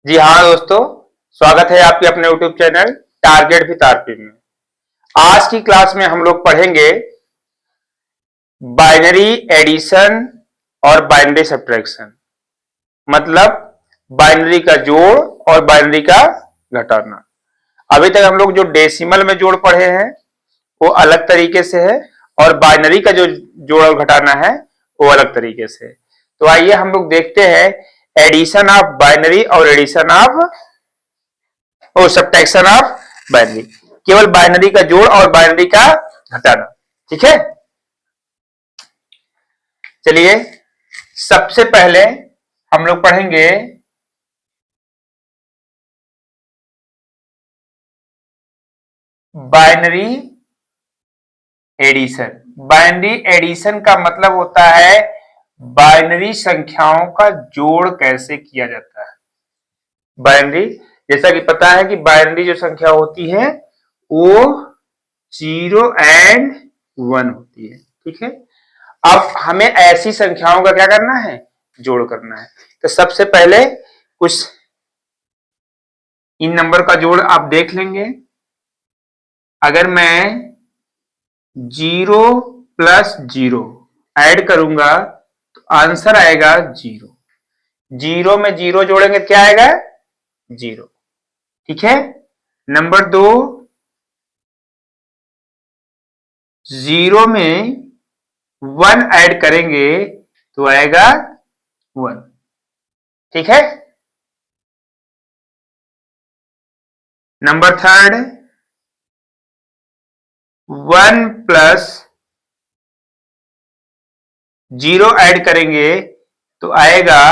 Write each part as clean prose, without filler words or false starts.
जी हाँ दोस्तों, स्वागत है आपके अपने YouTube channel target with RP में। आज की क्लास में हम लोग पढ़ेंगे बाइनरी एडिशन और बाइनरी सब्ट्रैक्शन, मतलब बाइनरी का जोड़ और बाइनरी का घटाना। अभी तक हम लोग जो डेसिमल में जोड़ पढ़े हैं वो अलग तरीके से है और बाइनरी का जो जोड़ और घटाना है वो अलग तरीके से। तो आइए हम लोग देखते हैं एडिशन ऑफ बाइनरी और एडिशन ऑफ और सब्ट्रैक्शन ऑफ बाइनरी, केवल बाइनरी का जोड़ और बाइनरी का घटाना। ठीक है, चलिए सबसे पहले हम लोग पढ़ेंगे बाइनरी एडिशन। बाइनरी एडिशन का मतलब होता है बाइनरी संख्याओं का जोड़ कैसे किया जाता है। बाइनरी, जैसा कि पता है कि बाइनरी जो संख्या होती है वो 0 एंड 1 होती है। ठीक है, अब हमें ऐसी संख्याओं का क्या करना है, जोड़ करना है। तो सबसे पहले कुछ इन नंबर का जोड़ आप देख लेंगे। अगर मैं 0 प्लस 0 ऐड करूंगा तो आंसर आएगा 0। 0 में 0 जोड़ेंगे क्या आएगा, 0। ठीक है, नंबर 2, 0 में 1 ऐड करेंगे तो आएगा 1। ठीक है, नंबर 3, 1 प्लस 0 ऐड करेंगे तो आएगा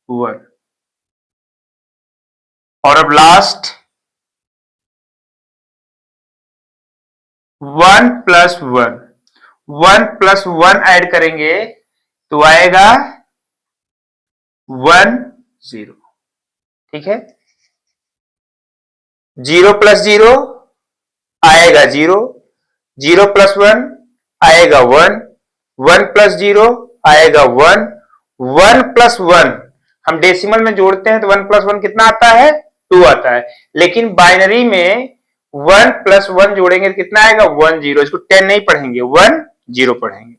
1। और अब लास्ट 1 प्लस 1, 1 प्लस 1 ऐड करेंगे तो आएगा 1 0। ठीक है, 0 प्लस 0 आएगा 0, 0 प्लस 1 आएगा 1, 1 प्लस 0 आएगा 1, 1 प्लस 1 हम डेसिमल में जोड़ते हैं तो 1 प्लस 1 कितना आता है, 2 आता है। लेकिन बाइनरी में 1 प्लस 1 जोड़ेंगे तो कितना आएगा, 1 0। इसको 10 नहीं पढ़ेंगे, 1 0 पढ़ेंगे।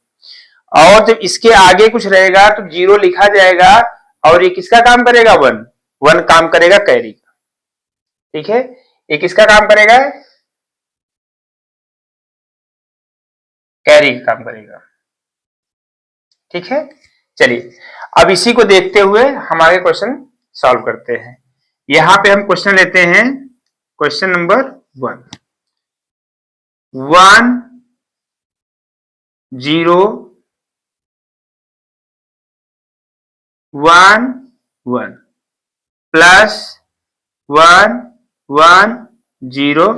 और जब इसके आगे कुछ रहेगा तो 0 लिखा जाएगा और ये किसका काम करेगा, 1 1 काम करेगा कैरी का। ठीक है, ये किसका काम करेगा, कैरी का काम करेगा। ठीक है, चलिए अब इसी को देखते हुए हम आगे क्वेश्चन सॉल्व करते हैं। यहां पे हम क्वेश्चन लेते हैं, क्वेश्चन नंबर 1, 1 0 1 1 प्लस 1 1 0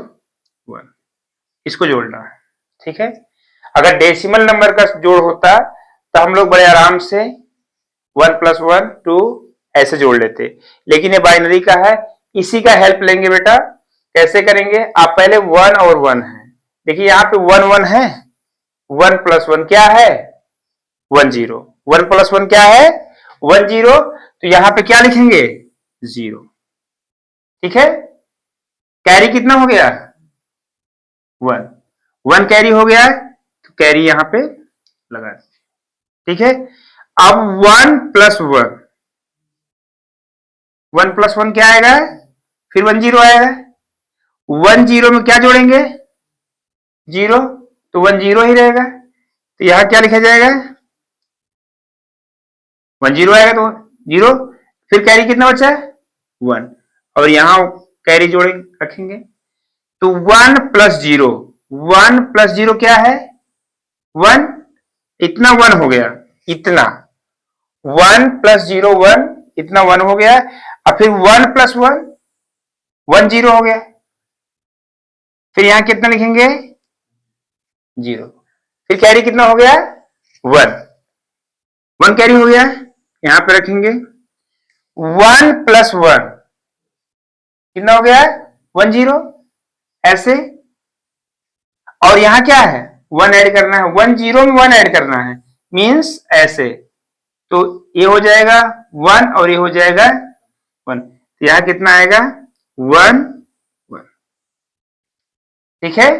1, इसको जोड़ना है। ठीक है, अगर डेसिमल नंबर का जोड़ होता तो हम लोग बड़े आराम से 1 प्लस 1 2 ऐसे जोड़ लेते, लेकिन ये बाइनरी का है, इसी का हेल्प लेंगे बेटा। कैसे करेंगे, आप पहले 1 और 1 है, देखिए यहाँ पे 1 1 है, 1 प्लस 1 क्या है, 1 0, 1 प्लस 1 क्या है, 1 0। तो यहाँ पे क्या लिखेंगे, 0। ठीक है, कैरी कितना हो गया, 1 1 कैरी हो गया तो कैरी यहाँ पे लगा। ठीक है, अब 1 प्लस 1, 1 प्लस 1 क्या आएगा, फिर 1 0 आएगा। 1 0 में क्या जोड़ेंगे, 0, तो 1 0 ही रहेगा। तो यहां क्या लिखा जाएगा, 1 0 आएगा तो 0, फिर कैरी कितना बचा है, 1, और यहां कैरी जोड़े रखेंगे तो 1 प्लस 0, 1 प्लस 0 क्या है, 1, इतना 1 हो गया, इतना 1 प्लस 0 1, इतना 1 हो गया। अब फिर 1 प्लस 1 1 0 हो गया, फिर यहां कितना लिखेंगे, 0, फिर कैरी कितना हो गया, 1 1 कैरी हो गया, यहां पे रखेंगे 1 प्लस 1 कितना हो गया, 1 0 ऐसे। और यहां क्या है, 1 ऐड करना है, 1 0 में 1 ऐड करना है, मींस ऐसे। तो ये हो जाएगा 1 और ये हो जाएगा 1। तो यहां कितना आएगा 1 1। ठीक है,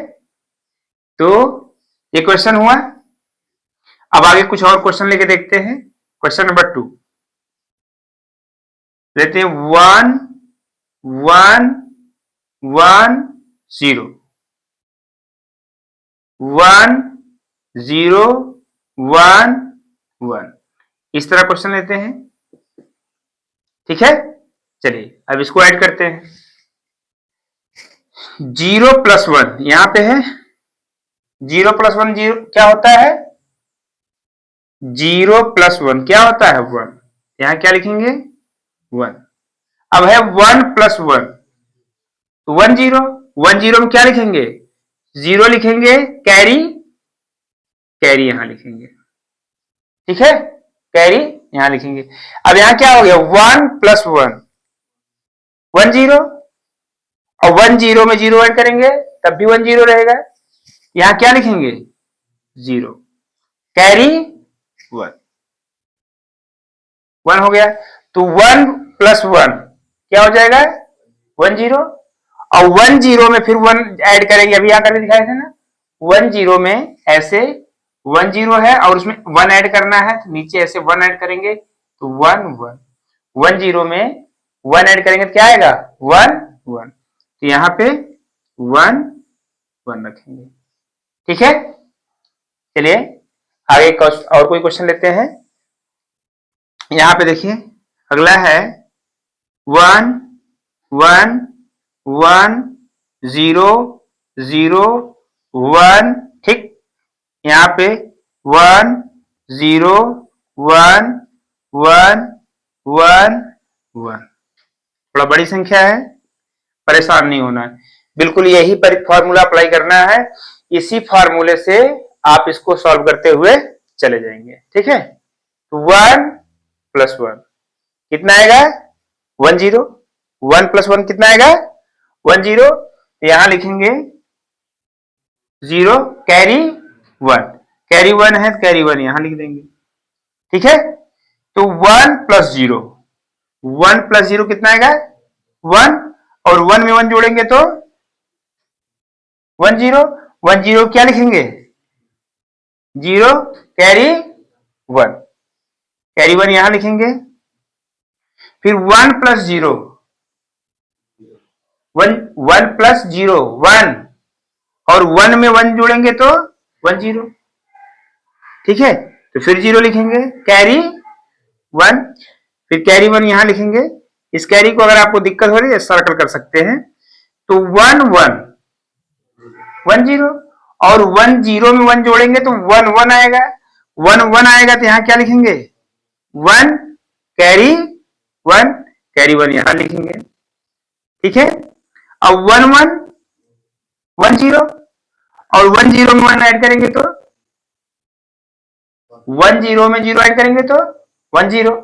तो ये क्वेश्चन हुआ। अब आगे कुछ और क्वेश्चन लेके देखते हैं। क्वेश्चन नंबर 2 लेते हैं 1 1 1 0 1 0 1 1, इस तरह क्वेश्चन लेते हैं। ठीक है, चलिए अब इसको ऐड करते हैं। 0 प्लस 1 यहां पे है, 0 प्लस 1 0 क्या होता है, 0 प्लस 1 क्या होता है 1, यहां क्या लिखेंगे 1। अब है 1 प्लस 1 1 0, 1 0 में क्या लिखेंगे 0 लिखेंगे, कैरी कैरी यहां लिखेंगे। ठीक है, कैरी यहां लिखेंगे। अब यहां क्या हो गया 1 प्लस 1 1 0, और 1 0 में 0 ऐड करेंगे तब भी 1 0 रहेगा। यहां क्या लिखेंगे 0, कैरी 1 1 हो गया। तो 1 प्लस 1 क्या हो जाएगा 1 0, और 1 0 में फिर 1 ऐड करेंगे, अभी यहां करके दिखाए थे ना, 1 0 में ऐसे 1 0 है और उसमें 1 ऐड करना है, तो नीचे ऐसे 1 ऐड करेंगे तो 1 1, 1 0 में 1 ऐड करेंगे तो क्या आएगा 1 1, तो यहां पे 1 1 रखेंगे। ठीक है, चलिए आगे और कोई क्वेश्चन लेते हैं। यहां पे देखिए अगला है 1 1 1 0 0 1। ठीक, यहां पे 1 0 1 1 1 1, थोड़ा बड़ी संख्या है, परेशान नहीं होना है, बिल्कुल यही फॉर्मूला अप्लाई करना है। इसी फॉर्मूले से आप इसको सॉल्व करते हुए चले जाएंगे। ठीक है, तो 1 प्लस 1 कितना आएगा 1 0, 1 प्लस 1 कितना आएगा 1 0, तो यहां लिखेंगे 0 कैरी 1, कैरी 1 है तो कैरी 1 यहां लिख देंगे। ठीक है, तो 1 प्लस 0, 1 प्लस 0 कितना आएगा 1, और 1 में 1 जोड़ेंगे तो 1 0, 1 0 क्या लिखेंगे 0 कैरी 1, कैरी 1 यहां लिखेंगे। फिर 1 प्लस 0 1 प्लस 0 1, और 1 में 1 जोड़ेंगे तो 1 0। ठीक है, तो फिर 0 लिखेंगे, कैरी 1, फिर कैरी 1 यहां लिखेंगे। इस कैरी को अगर आपको दिक्कत हो रही है सर्कल कर सकते हैं। तो 1 1 1 0, और 1 0 में 1 जोड़ेंगे तो 1 1 आएगा, 1 1 आएगा तो यहां क्या लिखेंगे 1 कैरी 1, कैरी 1 यहां लिखेंगे। ठीक है, अब 1 1 1 0, और 1 0 में 1 ऐड करेंगे तो 1 0 में 0 ऐड करेंगे तो 1 0।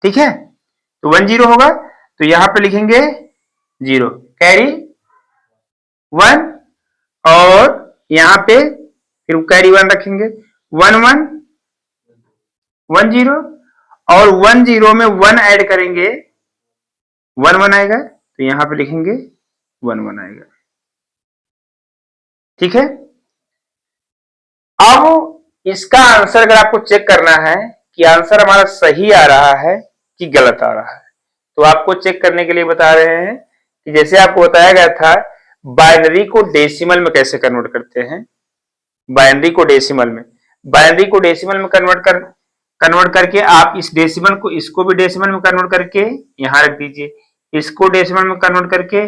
ठीक है, तो 1 0 होगा, तो यहां पे लिखेंगे 0 कैरी 1, और यहां पे फिर कैरी 1 रखेंगे 1 1 1 0, और 1 0 में 1 ऐड करेंगे 1 1 आएगा, तो यहां पे लिखेंगे 1 1 आएगा। ठीक है, अब इसका आंसर अगर आपको चेक करना है कि आंसर हमारा सही आ रहा है कि गलत आ रहा है, तो आपको चेक करने के लिए बता रहे हैं कि जैसे आपको बताया गया था बाइनरी को डेसिमल में कैसे कन्वर्ट करते हैं। बाइनरी को डेसिमल में कन्वर्ट करके आप इस डेसिमल को इसको भी डेसिमल में कन्वर्ट करके यहां रख दीजिए, इसको डेसिमल में कन्वर्ट करके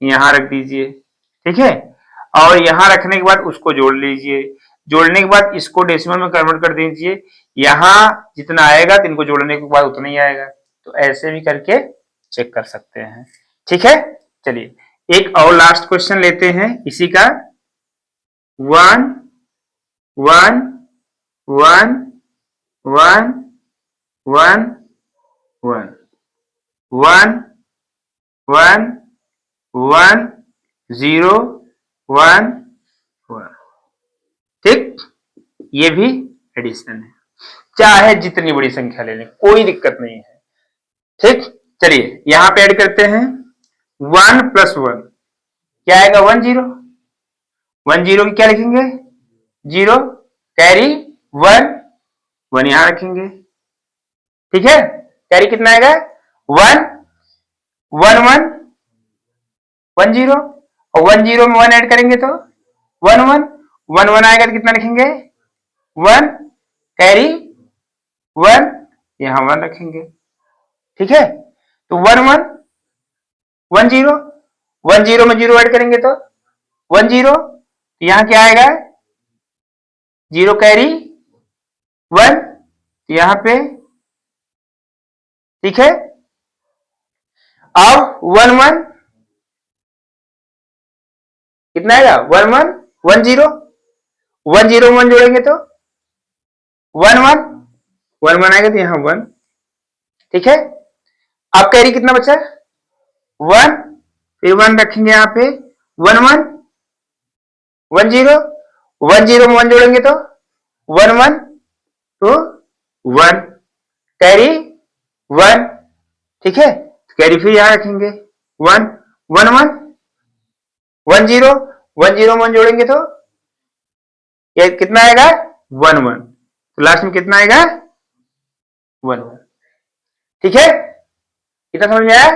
यहां रख दीजिए। ठीक है, और यहां रखने के बाद उसको जोड़ लीजिए, जोड़ने के बाद इसको डेसिमल में कन्वर्ट कर दीजिए, यहां जितना आएगा तो इनको जोड़ने के बाद उतना ही आएगा। तो ऐसे भी करके चेक कर सकते हैं। ठीक है, चलिए एक और लास्ट क्वेश्चन लेते हैं इसी का। 1 1 1 1 1 1 1 1 1 0 1 1। ठीक, ये भी एडिशन है, चाहे जितनी बड़ी संख्या ले लें कोई दिक्कत नहीं है। ठीक, चलिए यहां पे ऐड करते हैं 1 + 1 क्या आएगा 1 0। 1 0 की क्या लिखेंगे 0 कैरी 1 1 यहां रखेंगे। ठीक है कैरी कितना आएगा 1 1 1 1 0 और 1 0 में 1 ऐड करेंगे तो 1 1 1 1 आएगा तो कितना लिखेंगे 1 कैरी 1 यहां 1 रखेंगे। ठीक है तो 1 1 1 0 1 0 में 0 ऐड करेंगे तो 1 0 तो यहां क्या आएगा 0 कैरी 1 यहां पे। ठीक है अब 1 1 कितना आएगा 1 1 1 0 1 0 में 1 जोड़ेंगे तो 1 1 1 1 आएगा तो यहां 1। ठीक है अब कैरी कितना बचा 1 फिर 1 रखेंगे यहां पे 1 1 1 0 1 0 में 1 जोड़ेंगे तो 1 1 तो 1 कैरी 1। ठीक है कैरी फिर यहां रखेंगे 1 1 1 1 0 1 0 में 1 जोड़ेंगे तो ये कितना आएगा 1 1 तो लास्ट में कितना आएगा 1 1। ठीक है कितना समझ में आया।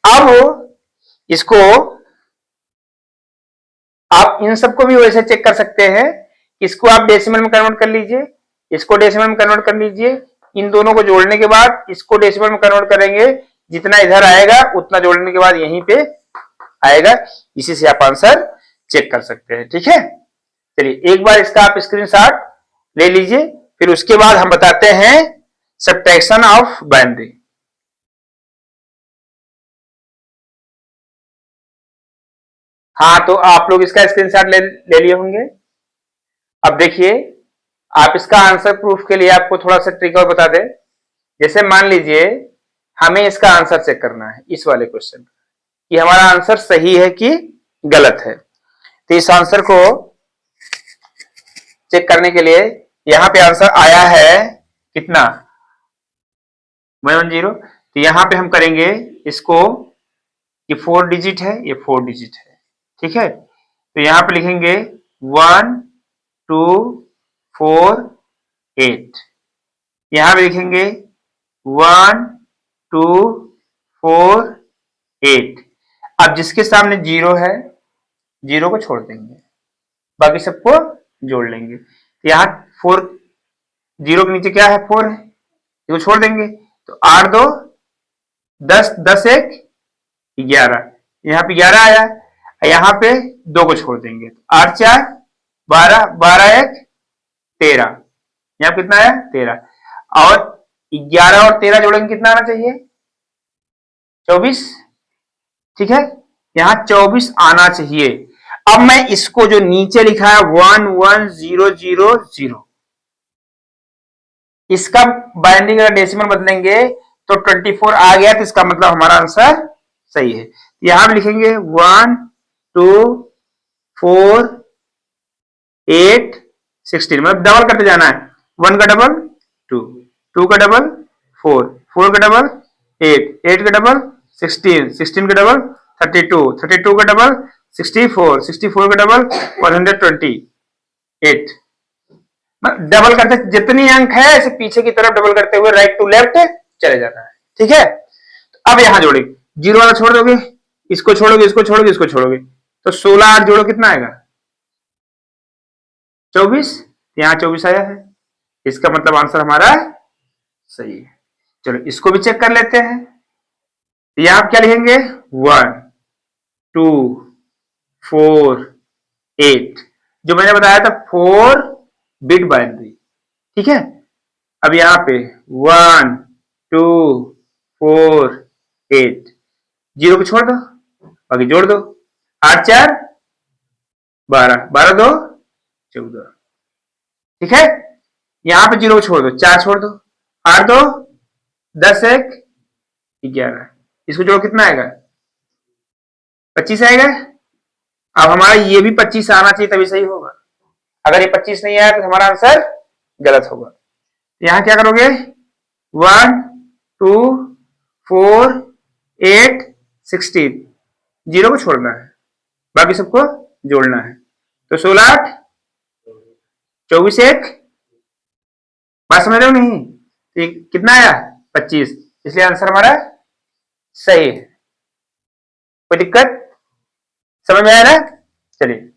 अब इसको आप इन सबको भी वैसे चेक कर सकते हैं। इसको आप डेसिमल में कन्वर्ट कर लीजिए इसको डेसिमल में कन्वर्ट कर लीजिए। इन दोनों को जोड़ने के बाद इसको डेसिमल में कन्वर्ट करेंगे जितना इधर आएगा उतना जोड़ने के बाद यहीं पे आएगा। इसी से आप आंसर चेक कर सकते हैं। ठीक है चलिए एक बार इसका आप स्क्रीनशॉट ले लीजिए फिर उसके बाद हम बताते हैं सब्ट्रैक्शन ऑफ बाइनरी। हाँ तो आप लोग इसका स्क्रीनशॉट ले लिए होंगे। अब देखिए आप इसका आंसर प्रूफ के लिए आपको थोड़ा सा ट्रिक और बता दें। जैसे मान लीजिए हमें इसका आंसर चेक करना है इस वाले क्वेश्चन कि हमारा आंसर सही है कि गलत है। तो इस आंसर को चेक करने के लिए यहां पे आंसर आया है कितना 1 0 तो यहां पे हम करेंगे इसको ये 4 डिजिट है ये 4 डिजिट है। ठीक है तो यहां पे लिखेंगे 1 2 4 8 यहां पे लिखेंगे 1 2 4 8। अब जिसके सामने 0 है 0 को छोड़ देंगे बाकी सबको जोड़ लेंगे। तो यहाँ 4 0 के नीचे क्या है 4 है इसको छोड़ देंगे तो 8 2 10 10 1 11 यहाँ पे 11 आया यहाँ पे 2 को छोड़ देंगे 8 4 12 12 1 13 यहाँ कितना आया 13 और 11 और 13 जोड़ेंगे कितना आना चाहिए 24। ठीक है यहाँ 24 आना चाहिए। अब मैं इसको जो नीचे लिखा है 1 1 0 0 0 इसका बाइंडिंग अगर डेसिमल बदलेंगे तो 24 आ गया तो इसका मतलब हमारा आंसर सही है। यहां लिखेंगे 1 2 4 8 16 मतलब डबल करते जाना है 1 का डबल 2 2 का डबल 4 4 का डबल 8 8 का डबल 16 16 का डबल 32 32 का डबल 64 64 का डबल 128 डबल करते जितनी अंक है ऐसे पीछे की तरफ डबल करते हुए राइट टू लेफ्ट चले जाना है। ठीक है तो अब यहां जोड़ेंगे 0 वाला छोड़ दोगे इसको छोड़ोगे इसको छोड़ोगे इसको छोड़ोगे तो 16 8 जोड़ो कितना आएगा 24 यहां 24 आया है इसका मतलब आंसर हमारा सही है। चलो इसको भी चेक कर लेते हैं। यहां आप क्या लिखेंगे 1 2 4 8 जो मैंने बताया था 4 बिट बाइनरी। ठीक है अब यहां पे 1 2 4 8 0 को छोड़ दो बाकी जोड़ दो 8 4 12 12 2 14। ठीक है यहां पे 0 को छोड़ दो 4 छोड़ दो 8 2 10 1 11 इसको जोड़ो कितना आएगा 25 आएगा। अब हमारा ये भी 25 आना चाहिए तभी सही होगा। अगर ये 25 नहीं आया तो हमारा आंसर गलत होगा। यहां क्या करोगे 1 2 4 8 16, 0 को छोड़ना है, बाकी सबको जोड़ना है। तो 16 8 24 1, बात समझ रहे हो नहीं? तो कितना आया 25, इसलिए आंसर हमारा सही है। कोई दिक्कत? समझ में आया ना? चलिए